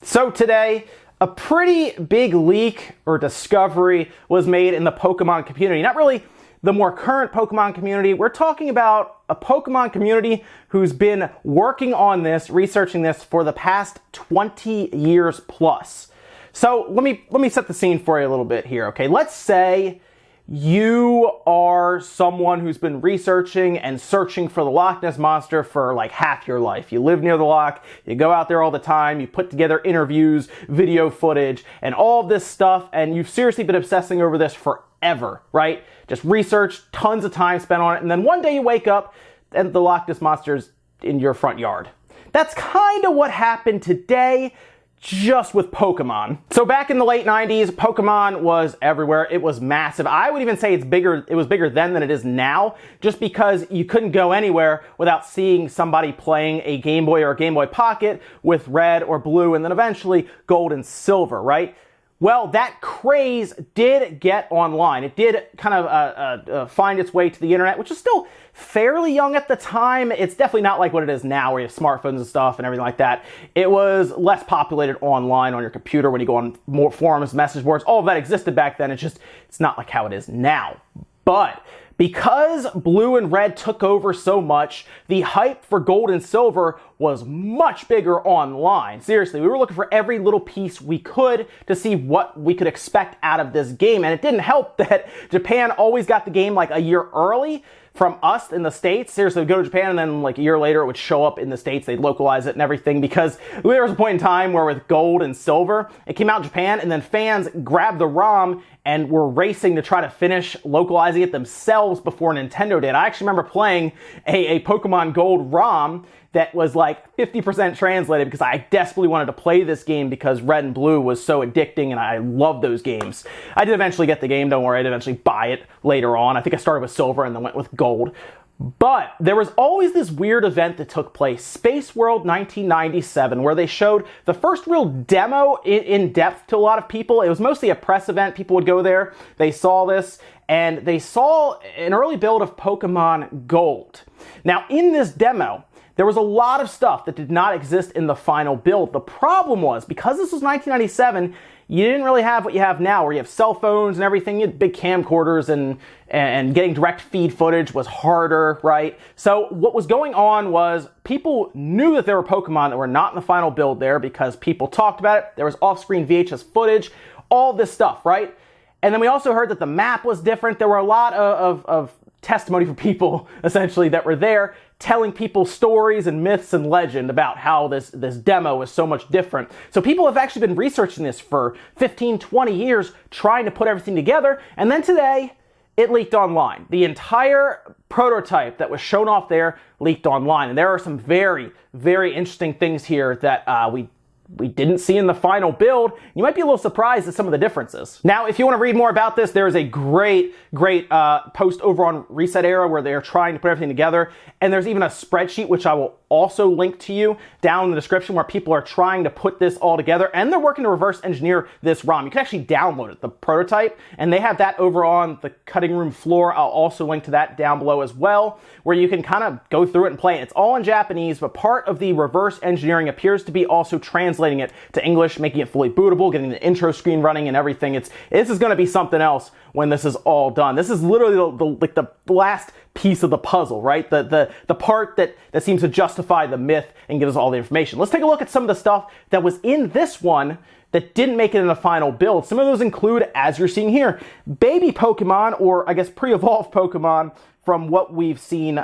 So today, a pretty big leak or discovery was made in the Pokemon community. Not really the more current Pokemon community. We're talking about a Pokemon community who's been working on this, researching this for the past 20 years plus. So let me set the scene for you a little bit here, okay? Let's say you are someone who's been researching and searching for the Loch Ness Monster for like half your life. You live near the loch, you go out there all the time, you put together interviews, video footage, and all of this stuff, and you've seriously been obsessing over this forever, right? Just research, tons of time spent on it, and then one day you wake up and the Loch Ness Monster's in your front yard. That's kind of what happened today, just with Pokemon. So back in the late 90s, Pokemon was everywhere. It was massive. I would even say it was bigger then than it is now, just because you couldn't go anywhere without seeing somebody playing a Game Boy or a Game Boy Pocket with red or blue, and then eventually gold and silver, right? Well, that craze did get online. It did kind of find its way to the internet, which is still fairly young at the time. It's definitely not like what it is now, where you have smartphones and stuff and everything like that. It was less populated online on your computer when you go on more forums, message boards. All of that existed back then. It's not like how it is now. But because blue and red took over so much, the hype for gold and silver was much bigger online. Seriously, we were looking for every little piece we could to see what we could expect out of this game. And it didn't help that Japan always got the game like a year early from us in the States. Seriously, we'd go to Japan and then like a year later it would show up in the States. They'd localize it and everything, because there was a point in time where with gold and silver, it came out in Japan and then fans grabbed the ROM and were racing to try to finish localizing it themselves before Nintendo did. I actually remember playing a Pokemon Gold ROM that was like 50% translated because I desperately wanted to play this game because Red and Blue was so addicting and I loved those games. I did eventually get the game, don't worry, I did eventually buy it later on. I think I started with Silver and then went with Gold. But there was always this weird event that took place, Space World 1997, where they showed the first real demo in depth to a lot of people. It was mostly a press event. People would go there, they saw this, and they saw an early build of Pokemon Gold. Now, in this demo, there was a lot of stuff that did not exist in the final build. The problem was, because this was 1997, you didn't really have what you have now, where you have cell phones and everything. You had big camcorders, and getting direct feed footage was harder, right? So what was going on was people knew that there were Pokemon that were not in the final build there because people talked about it. There was off-screen VHS footage, all this stuff, right? And then we also heard that the map was different. There were a lot of testimony from people, essentially, that were there telling people stories and myths and legend about how this demo was so much different. So people have actually been researching this for 15, 20 years, trying to put everything together, and then today, it leaked online. The entire prototype that was shown off there leaked online, and there are some very, very interesting things here that we didn't see in the final build. You might be a little surprised at some of the differences. Now, if you want to read more about this, there is a great post over on Reset Era where they're trying to put everything together. And there's even a spreadsheet, which I will also link to you down in the description, where people are trying to put this all together. And they're working to reverse engineer this ROM. You can actually download it, the prototype. And they have that over on the cutting room floor. I'll also link to that down below as well, where you can kind of go through it and play it. It's all in Japanese, but part of the reverse engineering appears to be also translating it to English, making it fully bootable, getting the intro screen running and everything. This is going to be something else when this is all done. This is literally the last piece of the puzzle, right? The part that seems to justify the myth and give us all the information. Let's take a look at some of the stuff that was in this one that didn't make it in the final build. Some of those include, as you're seeing here, baby Pokemon, or I guess pre-evolved Pokemon, from what we've seen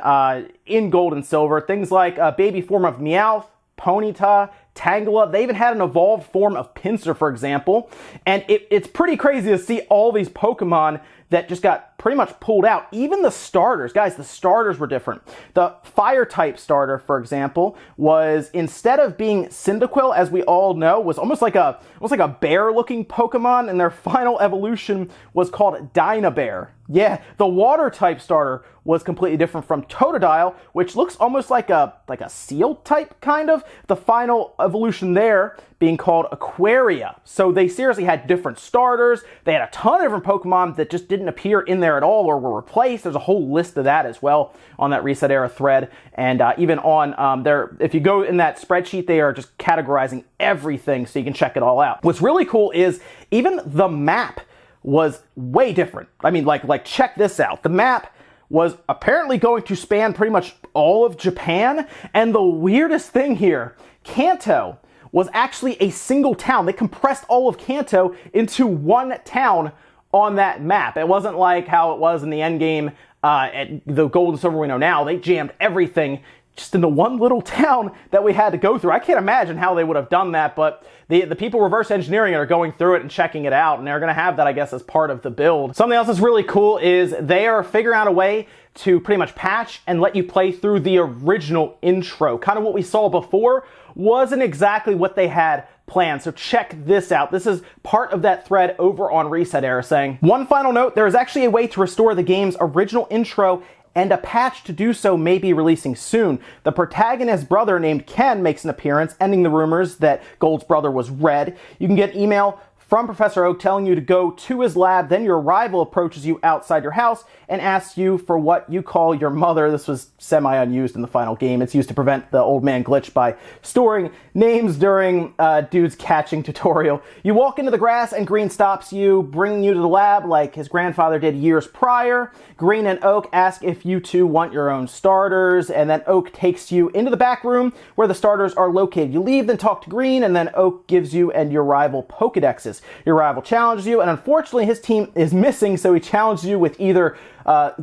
in Gold and Silver. Things like a baby form of Meowth, Ponyta, Tangela. They even had an evolved form of Pinsir, for example. And it's pretty crazy to see all these Pokemon that just got pretty much pulled out. Even the starters, guys, the starters were different. The fire type starter, for example, was, instead of being Cyndaquil, as we all know, was almost like a bear looking Pokemon, and their final evolution was called Dynabear. Yeah, the water type starter was completely different from Totodile, which looks almost like a seal type, kind of. The final evolution there being called Aquaria. So they seriously had different starters. They had a ton of different Pokemon that just didn't appear in there at all or were replaced. There's a whole list of that as well on that Reset Era thread. And even on there, if you go in that spreadsheet, they are just categorizing everything so you can check it all out. What's really cool is even the map was way different. I mean, like check this out. The map was apparently going to span pretty much all of Japan. And the weirdest thing here, Kanto was actually a single town. They compressed all of Kanto into one town on that map. It wasn't like how it was in the end game at the Gold and Silver we know now. They jammed everything just into one little town that we had to go through. I can't imagine how they would have done that, but the people reverse engineering it are going through it and checking it out, and they're going to have that, I guess, as part of the build. Something else that's really cool is they are figuring out a way to pretty much patch and let you play through the original intro. Kind of what we saw before wasn't exactly what they had planned. So check this out. This is part of that thread over on Reset Era saying, one final note, there is actually a way to restore the game's original intro, and a patch to do so may be releasing soon. The protagonist's brother named Ken makes an appearance, ending the rumors that Gold's brother was Red. You can get email from Professor Oak telling you to go to his lab, then your rival approaches you outside your house and asks you for what you call your mother. This was semi-unused in the final game. It's used to prevent the old man glitch by storing names during dude's catching tutorial. You walk into the grass and Green stops you, bringing you to the lab like his grandfather did years prior. Green and Oak ask if you two want your own starters, and then Oak takes you into the back room where the starters are located. You leave, then talk to Green, and then Oak gives you and your rival Pokedexes. Your rival challenges you, and unfortunately his team is missing, so he challenges you with either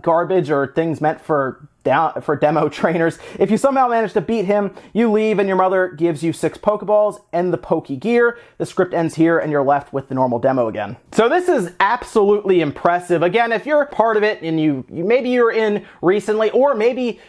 garbage or things meant for demo trainers. If you somehow manage to beat him, you leave and your mother gives you 6 Pokeballs and the Poke Gear. The script ends here and you're left with the normal demo again. So this is absolutely impressive. Again, if you're part of it and you maybe you're in recently, or maybe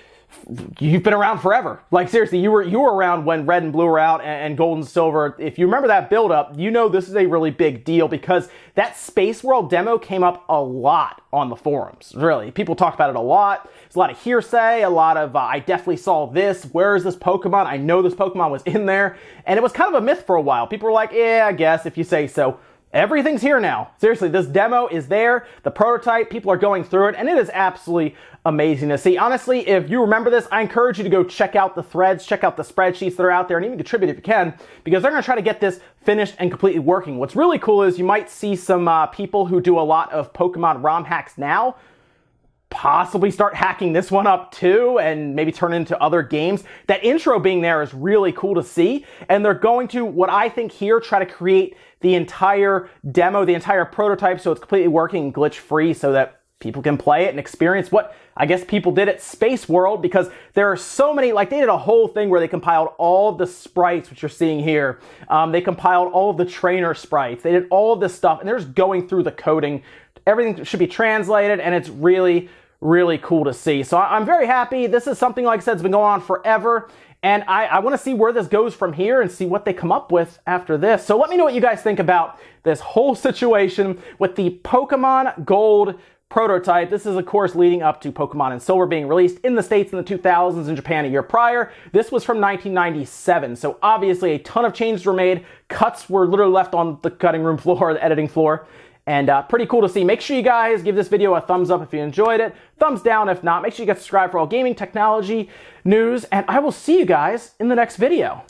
you've been around forever. Like seriously, you were around when Red and Blue were out and Gold and Silver. If you remember that build up, you know this is a really big deal because that Space World demo came up a lot on the forums. Really, people talked about it a lot. There's a lot of hearsay, a lot of I definitely saw this. Where is this Pokemon? I know this Pokemon was in there, and it was kind of a myth for a while. People were like, yeah, I guess if you say so. Everything's here now. Seriously, this demo is there, the prototype, people are going through it, and it is absolutely amazing to see. Honestly, if you remember this, I encourage you to go check out the threads, check out the spreadsheets that are out there, and even contribute if you can, because they're going to try to get this finished and completely working. What's really cool is you might see some people who do a lot of Pokemon ROM hacks now possibly start hacking this one up too and maybe turn it into other games. That intro being there is really cool to see, and they're going to, what I think here, try to create the entire demo, the entire prototype so it's completely working glitch free so that people can play it and experience what I guess people did at Space World, because there are so many, like they did a whole thing where they compiled all of the sprites, which you're seeing here. They compiled all of the trainer sprites. They did all of this stuff, and they're just going through the coding. Everything should be translated, and it's really cool to see. So I'm very happy. This is something, like I said, has been going on forever, and I want to see where this goes from here and see what they come up with after this. So let me know what you guys think about this whole situation with the Pokemon Gold prototype. This is, of course, leading up to Pokemon and Silver being released in the States in the 2000s, in Japan a year prior. This was from 1997, so obviously a ton of changes were made. Cuts were literally left on the cutting room floor, the editing floor. And pretty cool to see. Make sure you guys give this video a thumbs up if you enjoyed it. Thumbs down if not. Make sure you get subscribed for all gaming, technology, news, and I will see you guys in the next video.